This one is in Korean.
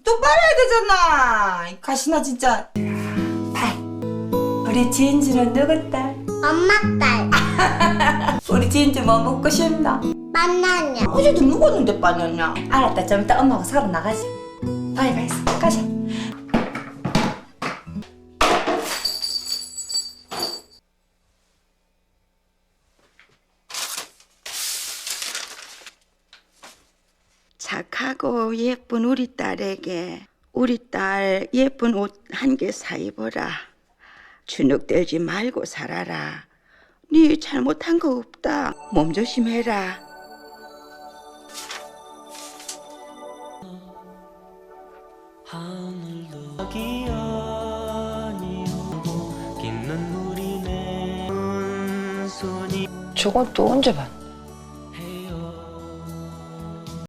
또 빨아야 되잖아. 이 가시나 진짜. 발. 우리 진주는 누구 딸? 엄마 딸. 우리 진주 뭐 먹고 싶나? 만나냐? 어제도 누웠는데 빠졌냐? 알았다. 좀 이따 엄마하고 사러 나가자. 다이가 있어. 가자. 착하고 예쁜 우리 딸에게 우리 딸 예쁜 옷 한 개 사 입어라. 주눅들지 말고 살아라. 네 잘못한 거 없다. 몸 조심해라. 저건 또 언제 봤?